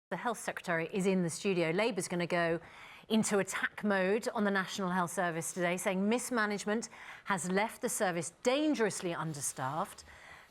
The Health Secretary is in the studio. Labour's going to go into attack mode on the National Health Service today, saying mismanagement has left the service dangerously understaffed.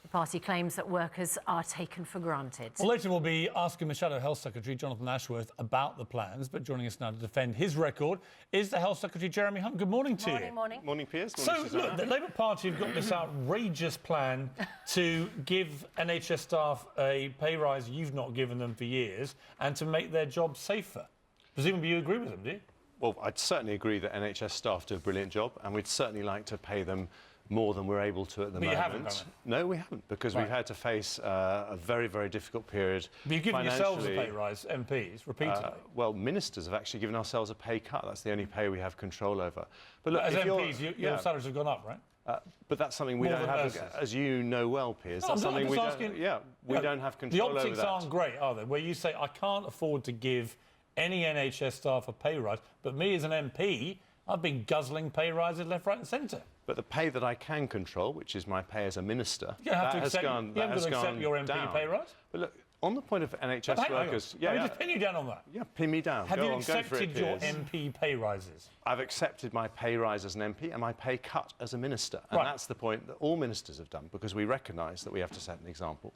The party claims that workers are taken for granted. Well, later we'll be asking the Shadow Health Secretary, Jonathan Ashworth, about the plans, but joining us now to defend his record is the Health Secretary, Jeremy Hunt. Good morning to you. Morning. Morning, Piers. Morning, Susanna. Look, the Labour Party have got this outrageous plan to give NHS staff a pay rise you've not given them for years and to make their job safer. Presumably you agree with them, do you? Well, I'd certainly agree that NHS staff do a brilliant job, and we'd certainly like to pay them more than we're able to at the moment. You haven't done it? No, we haven't, because we've had to face a very, very difficult period. But you've given yourselves a pay rise, MPs, repeatedly. Well, ministers have actually given ourselves a pay cut. That's the only pay we have control over. But look, as MPs, your salaries have gone up, right? But that's something we don't have, as you know well, Piers. That's something we don't. Yeah, we don't have control over that. The optics aren't great, are they? Where you say, I can't afford to give any NHS staff a pay rise, but me as an MP, I've been guzzling pay rises left, right and centre. But the pay that I can control, which is my pay as a minister, you have to accept your MP pay rise? But look, on the point of NHS workers... Let me just pin you down on that. Yeah, pin me down. Have you accepted your MP pay rises? I've accepted my pay rise as an MP and my pay cut as a minister. And that's the point that all ministers have done, because we recognise that we have to set an example.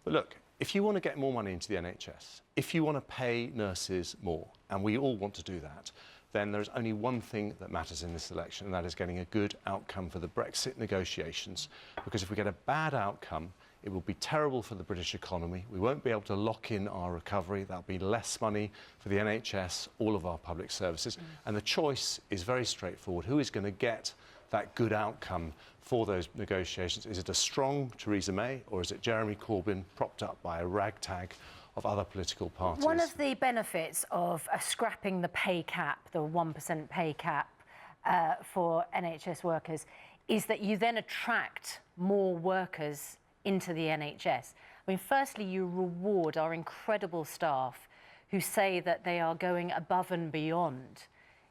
But look, if you want to get more money into the NHS, if you want to pay nurses more, and we all want to do that, then there's only one thing that matters in this election, and that is getting a good outcome for the Brexit negotiations. Because if we get a bad outcome, it will be terrible for the British economy. We won't be able to lock in our recovery. There'll be less money for the NHS, all of our public services. And the choice is very straightforward. Who is going to get that good outcome for those negotiations? Is it a strong Theresa May, or is it Jeremy Corbyn propped up by a ragtag of other political parties? One of the benefits of scrapping the pay cap, the 1% pay cap for NHS workers, is that you then attract more workers into the NHS. I mean, firstly, you reward our incredible staff who say that they are going above and beyond.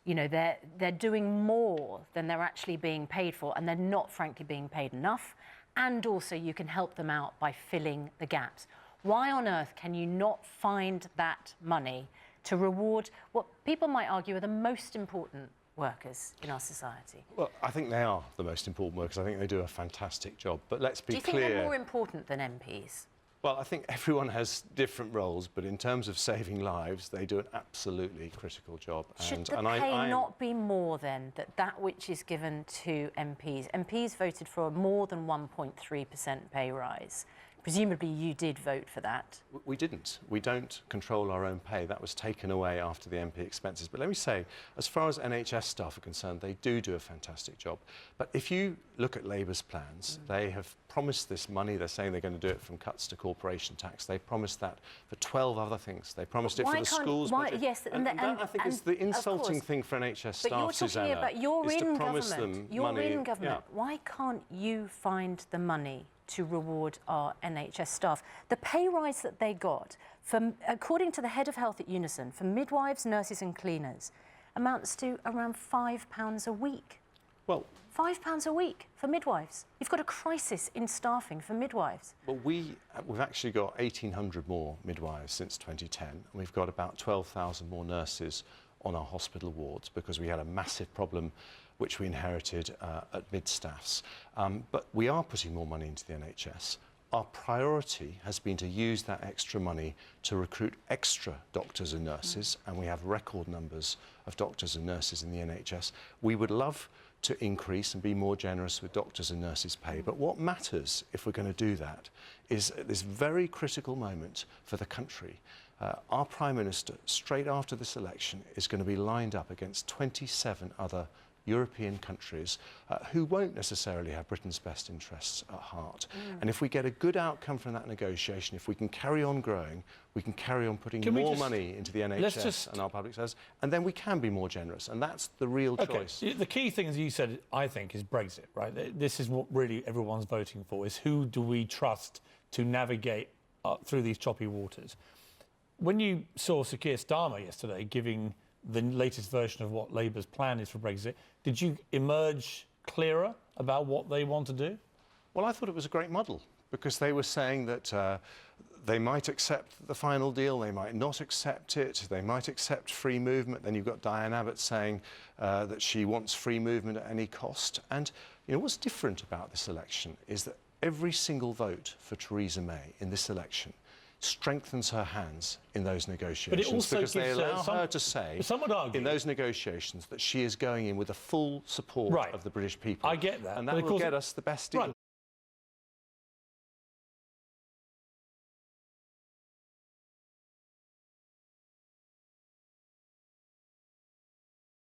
You know, they're doing more than they're actually being paid for, and they're not, frankly, being paid enough. And also, you can help them out by filling the gaps. Why on earth can you not find that money to reward what people might argue are the most important workers in our society? Well, I think they are the most important workers. I think they do a fantastic job. But let's be clear... Do you think they're more important than MPs? Well, I think everyone has different roles, but in terms of saving lives, they do an absolutely critical job. Should the pay not be more, then, that which is given to MPs? MPs voted for a more than 1.3% pay rise. Presumably you did vote for that. We didn't. We don't control our own pay. That was taken away after the MP expenses. But let me say, as far as NHS staff are concerned, they do a fantastic job. But if you look at Labour's plans, they have promised this money. They're saying they're going to do it from cuts to corporation tax. They promised that for 12 other things. They promised it for the schools budget. Yes, and I think it's the insulting thing for NHS staff, Susanna, but you're is in to promise government. them money. You're in government. Yeah. Why can't you find the money to reward our NHS staff? The pay rise that they got, according to the head of health at Unison, for midwives, nurses and cleaners, amounts to around £5 a week. Well, £5 a week for midwives. You've got a crisis in staffing for midwives. Well, we've actually got 1,800 more midwives since 2010, and we've got about 12,000 more nurses on our hospital wards, because we had a massive problem which we inherited at mid-staffs. But we are putting more money into the NHS. Our priority has been to use that extra money to recruit extra doctors and nurses, and we have record numbers of doctors and nurses in the NHS. We would love to increase and be more generous with doctors and nurses' pay. But what matters, if we're going to do that, is at this very critical moment for the country, our Prime Minister, straight after this election, is going to be lined up against 27 other European countries who won't necessarily have Britain's best interests at heart. And if we get a good outcome from that negotiation, if we can carry on growing, we can carry on putting more money into the NHS and our public service, and then we can be more generous, and that's the real choice. The key thing, as you said, I think, is Brexit, right? This is what really everyone's voting for, is who do we trust to navigate through these choppy waters. When you saw Sir Keir Starmer yesterday giving the latest version of what Labour's plan is for Brexit, did you emerge clearer about what they want to do? Well, I thought it was a great model, because they were saying that They might accept the final deal, they might not accept it, they might accept free movement. Then you've got Diane Abbott saying that she wants free movement at any cost. And you know what's different about this election is that every single vote for Theresa May in this election strengthens her hands in those negotiations, because they allow her to say in those negotiations that she is going in with the full support of the British people. I get that. And that will get us the best deal.